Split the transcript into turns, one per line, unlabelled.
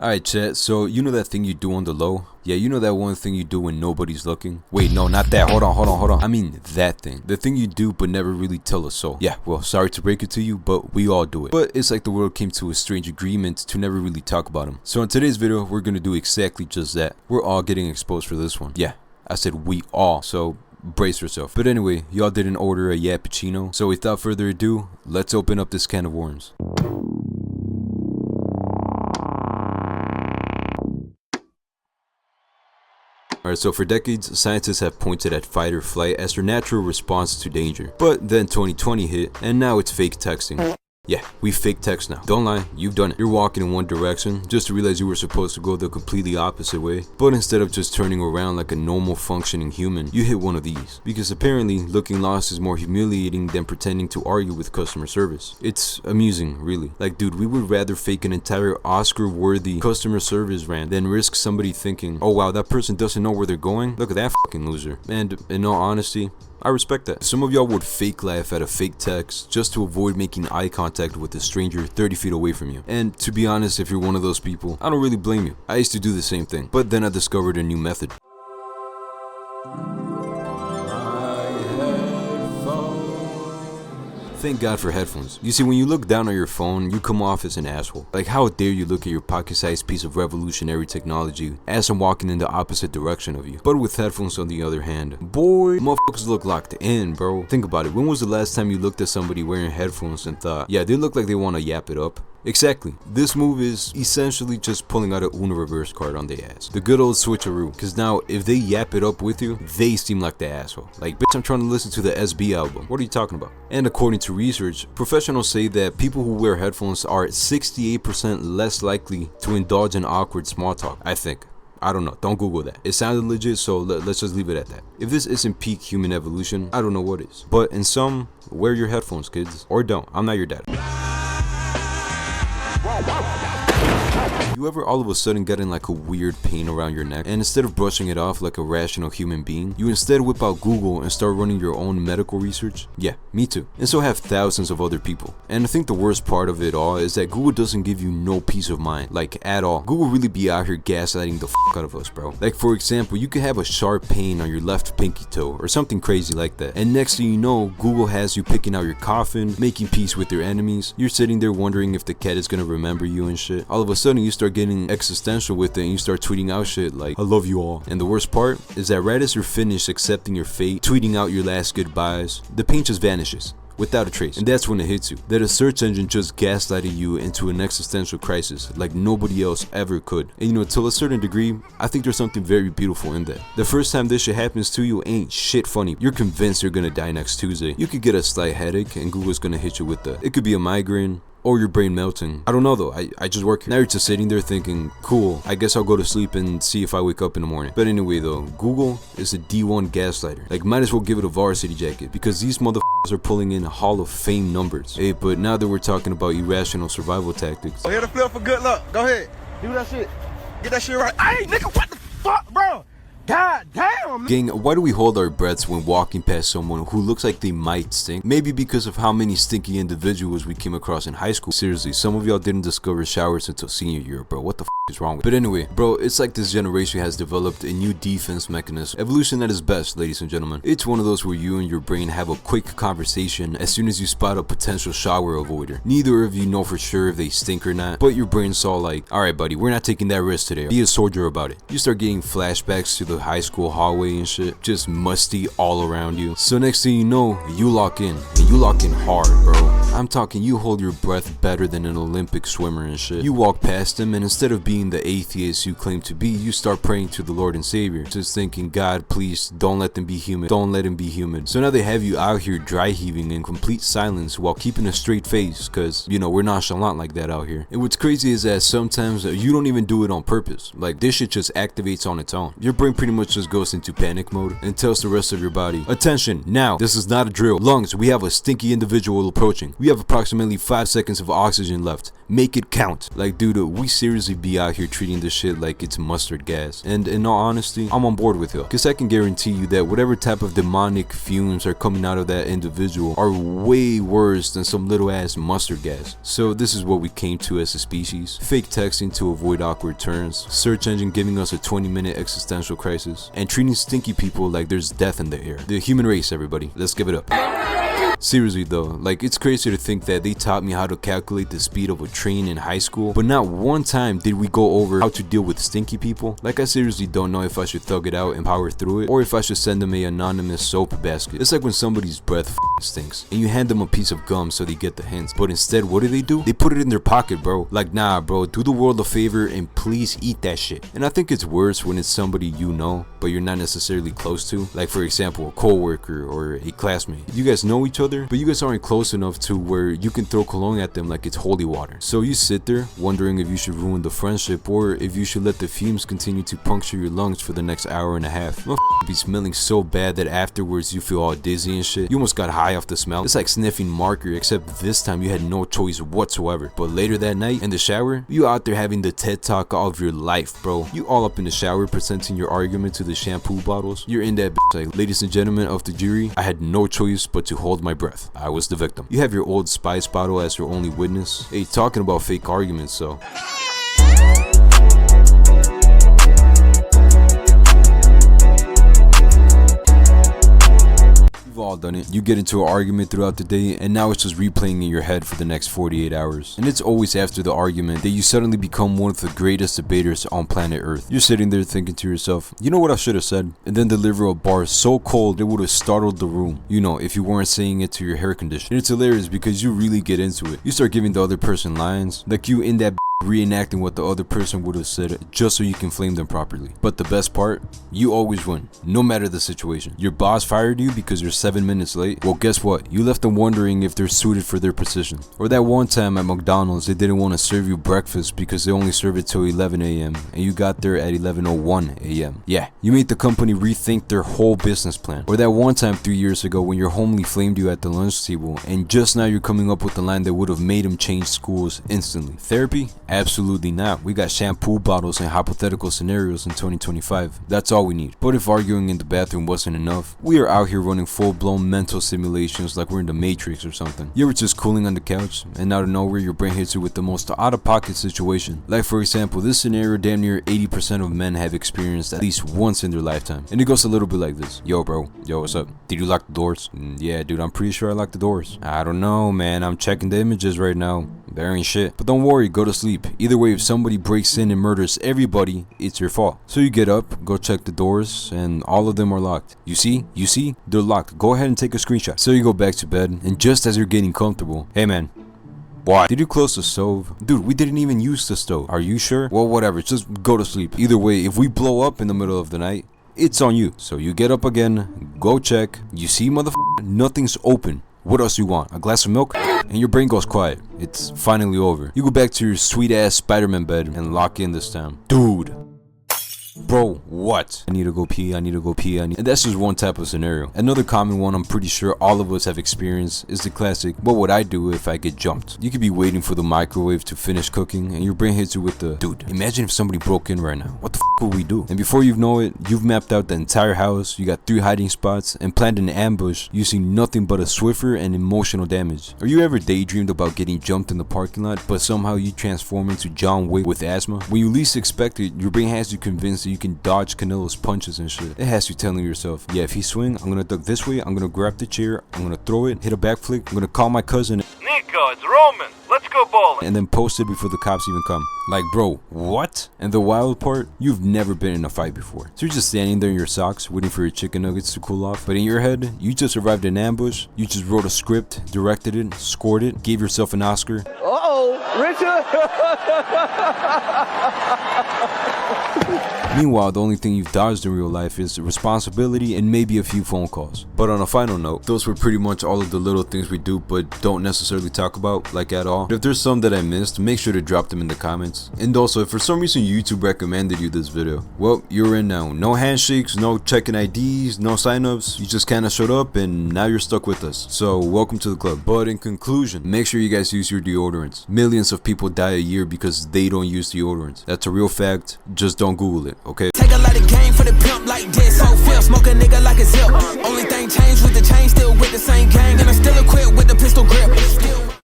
Alright chat, so you know that thing you do on the low? Yeah, you know that one thing you do when nobody's looking? Wait, no, not that. Hold on. I mean that thing. The thing you do but never really tell a soul. Yeah, well, sorry to break it to you, but we all do it. But it's like the world came to a strange agreement to never really talk about them. So in today's video, we're gonna do exactly just that. We're all getting exposed for this one. Yeah, I said we all, so brace yourself. But anyway, y'all didn't order a yappuccino, so without further ado, let's open up this can of worms. Alright, so for decades, scientists have pointed at fight or flight as their natural response to danger. But then 2020 hit, and now it's fake texting. Yeah, we fake text now. Don't lie, you've done it. You're walking in one direction just to realize you were supposed to go the completely opposite way. But instead of just turning around like a normal functioning human, you hit one of these. Because apparently, looking lost is more humiliating than pretending to argue with customer service. It's amusing, really. Like, dude, we would rather fake an entire Oscar-worthy customer service rant than risk somebody thinking, oh wow, that person doesn't know where they're going? Look at that fucking loser. And in all honesty, I respect that. Some of y'all would fake laugh at a fake text just to avoid making eye contact with a stranger 30 feet away from you. And to be honest, if you're one of those people, I don't really blame you. I used to do the same thing, but then I discovered a new method. Thank God for headphones. You see, when you look down at your phone, you come off as an asshole. Like, how dare you look at your pocket-sized piece of revolutionary technology as I'm walking in the opposite direction of you. But with headphones on the other hand, boy, motherfuckers look locked in, bro. Think about it. When was the last time you looked at somebody wearing headphones and thought, yeah, they look like they want to yap it up? Exactly. This move is essentially just pulling out a Uno reverse card on their ass. The good old switcheroo. Cause now, if they yap it up with you, they seem like the asshole. Like, bitch, I'm trying to listen to the SB album. What are you talking about? And according to research, professionals say that people who wear headphones are 68% less likely to indulge in awkward small talk, I think. I don't know. Don't Google that. It sounded legit, so let's just leave it at that. If this isn't peak human evolution, I don't know what is. But in some, wear your headphones, kids. Or don't. I'm not your dad. You ever all of a sudden get in like a weird pain around your neck, and instead of brushing it off like a rational human being, you instead whip out Google and start running your own medical research? Yeah, me too. And so have thousands of other people. And I think the worst part of it all is that Google doesn't give you no peace of mind, like at all. Google really be out here gaslighting the fuck out of us, bro. Like, for example, you could have a sharp pain on your left pinky toe or something crazy like that, and next thing you know, Google has you picking out your coffin, making peace with your enemies. You're sitting there wondering if the cat is gonna remember you and shit. All of a sudden you start getting existential with it and you start tweeting out shit like, I love you all. And the worst part is that right as you're finished accepting your fate, tweeting out your last goodbyes, the pain just vanishes without a trace. And that's when it hits you that a search engine just gaslighted you into an existential crisis like nobody else ever could. And you know, to a certain degree, I think there's something very beautiful in that. The first time this shit happens to you ain't shit funny. You're convinced you're gonna die next Tuesday. You could get a slight headache and Google's gonna hit you with it could be a migraine or your brain melting. I don't know though, I just work here. Now you're just sitting there thinking, cool, I guess I'll go to sleep and see if I wake up in the morning. But anyway though, Google is a D1 gaslighter. Like, might as well give it a varsity jacket because these motherfuckers are pulling in Hall of Fame numbers. Hey, but now that we're talking about irrational survival tactics.
Oh, here to flip for good luck. Go ahead. Do that shit. Get that shit right. Hey, nigga, what the fuck, bro? God damn!
Gang, why do we hold our breaths when walking past someone who looks like they might stink? Maybe because of how many stinky individuals we came across in high school. Seriously, some of y'all didn't discover showers until senior year, bro. What the is wrong with it? But anyway, bro, it's like this generation has developed a new defense mechanism. Evolution at its best, ladies and gentlemen. It's one of those where you and your brain have a quick conversation as soon as you spot a potential shower avoider. Neither of you know for sure if they stink or not, but your brain's all like, alright buddy, we're not taking that risk today. Be a soldier about it. You start getting flashbacks to the high school hallway and shit, just musty all around you. So next thing you know, you lock in, and you lock in hard, bro. I'm talking you hold your breath better than an Olympic swimmer and shit. You walk past them, and instead of being the atheist you claim to be, you start praying to the Lord and Savior, just thinking, God, please don't let them be human, don't let him be human. So now they have you out here dry heaving in complete silence while keeping a straight face, cause you know, we're nonchalant like that out here. And what's crazy is that sometimes you don't even do it on purpose. Like, this shit just activates on its own. Your brain pretty much just goes into panic mode and tells the rest of your body, attention, now, this is not a drill. Lungs, we have a stinky individual approaching. We have approximately 5 seconds of oxygen left. Make it count. Like, dude, we seriously be out out here treating this shit like it's mustard gas. And in all honesty, I'm on board with you, because I can guarantee you that whatever type of demonic fumes are coming out of that individual are way worse than some little ass mustard gas. So this is what we came to as a species: fake texting to avoid awkward turns, search engine giving us a 20-minute existential crisis, and treating stinky people like there's death in the air. The human race, everybody. Let's give it up. Seriously though, like, it's crazy to think that they taught me how to calculate the speed of a train in high school, but not one time did we go over how to deal with stinky people. Like, I seriously don't know if I should thug it out and power through it, or if I should send them a anonymous soap basket. It's like when somebody's breath stinks and you hand them a piece of gum so they get the hints, but instead what do? They put it in their pocket, bro. Like, nah bro, do the world a favor and please eat that shit. And I think it's worse when it's somebody you know but you're not necessarily close to, like for example a co-worker or a classmate. You guys know each other, but you guys aren't close enough to where you can throw cologne at them like it's holy water. So you sit there wondering if you should ruin the friendship or if you should let the fumes continue to puncture your lungs for the next hour and a half. Be smelling so bad that afterwards you feel all dizzy and shit. You almost got high off the smell. It's like sniffing marker, except this time you had no choice whatsoever. But later that night in the shower, you out there having the TED talk of your life, bro. You all up in the shower presenting your argument to the shampoo bottles. You're in that bitch like, ladies and gentlemen of the jury, I had no choice but to hold my breath. I was the victim. You have your Old Spice bottle as your only witness. Hey, talking about fake arguments, so all done it. You get into an argument throughout the day and now it's just replaying in your head for the next 48 hours. And it's always after the argument that you suddenly become one of the greatest debaters on planet Earth. You're sitting there thinking to yourself, you know what I should have said? And then deliver a bar so cold it would have startled the room. You know, if you weren't saying it to your hair conditioner. And it's hilarious because you really get into it. You start giving the other person lines like you in that reenacting what the other person would have said just so you can flame them properly. But the best part, you always win, no matter the situation. Your boss fired you because you're 7 minutes late. Well, guess what? You left them wondering if they're suited for their position. Or that one time at McDonald's, they didn't want to serve you breakfast because they only serve it till 11 a.m. and you got there at 11:01 a.m. Yeah, you made the company rethink their whole business plan. Or that one time 3 years ago when your homely flamed you at the lunch table and just now you're coming up with the line that would have made him change schools instantly. Therapy? Absolutely not. We got shampoo bottles and hypothetical scenarios in 2025. That's all we need. But if arguing in the bathroom wasn't enough, we are out here running full-blown mental simulations like we're in the Matrix or something. You were just cooling on the couch and out of nowhere your brain hits you with the most out-of-pocket situation. Like for example, this scenario damn near 80% of men have experienced at least once in their lifetime. And it goes a little bit like this. Yo bro, yo what's up? Did you lock the doors? Yeah dude, I'm pretty sure I locked the doors. I don't know man, I'm checking the images right now. There ain't shit. But don't worry, go to sleep. Either way, if somebody breaks in and murders everybody, it's your fault. So you get up, go check the doors, and all of them are locked. You see? They're locked. Go ahead and take a screenshot. So you go back to bed, and just as you're getting comfortable, hey man, why? Did you close the stove? Dude, we didn't even use the stove. Are you sure? Well, whatever, just go to sleep. Either way, if we blow up in the middle of the night, it's on you. So you get up again, go check, you see motherfucker, nothing's open. What else you want? A glass of milk? And your brain goes quiet. It's finally over. You go back to your sweet ass Spider-Man bed and lock in this time. Dude. Bro, what? I need to go pee, And that's just one type of scenario. Another common one I'm pretty sure all of us have experienced is the classic, what would I do if I get jumped? You could be waiting for the microwave to finish cooking and your brain hits you with the, dude, imagine if somebody broke in right now. What the f would we do? And before you know it, you've mapped out the entire house, you got 3 hiding spots, and planned an ambush using nothing but a Swiffer and emotional damage. Or you ever daydreamed about getting jumped in the parking lot, but somehow you transform into John Wick with asthma? When you least expect it, your brain has you convinced that you can dodge Canelo's punches and shit. It has you telling yourself, yeah, if he swing, I'm gonna duck this way, I'm gonna grab the chair, I'm gonna throw it, hit a backflip, I'm gonna call my cousin.
Nico, it's Roman. Let's go bowling.
And then post it before the cops even come. Like, bro, what? And the wild part, you've never been in a fight before. So you're just standing there in your socks, waiting for your chicken nuggets to cool off. But in your head, you just survived an ambush, you just wrote a script, directed it, scored it, gave yourself an Oscar.
Richard!
Meanwhile, the only thing you've dodged in real life is responsibility and maybe a few phone calls. But on a final note, those were pretty much all of the little things we do but don't necessarily talk about, like at all. all. But if there's some that I missed, make sure to drop them in the comments. And also, if for some reason YouTube recommended you this video, well, you're in now. No handshakes, no checking IDs, no signups. You just kind of showed up and now you're stuck with us. So welcome to the club. But in conclusion, make sure you guys use your deodorants. Millions of people die a year because they don't use deodorants. That's a real fact. Just don't Google it, okay?
Take a lot of game for the pimp like this. So feel smoke a nigga like a zip. Only thing changed with the chain, still with the same gang, and I'm still equipped with the pistol grip.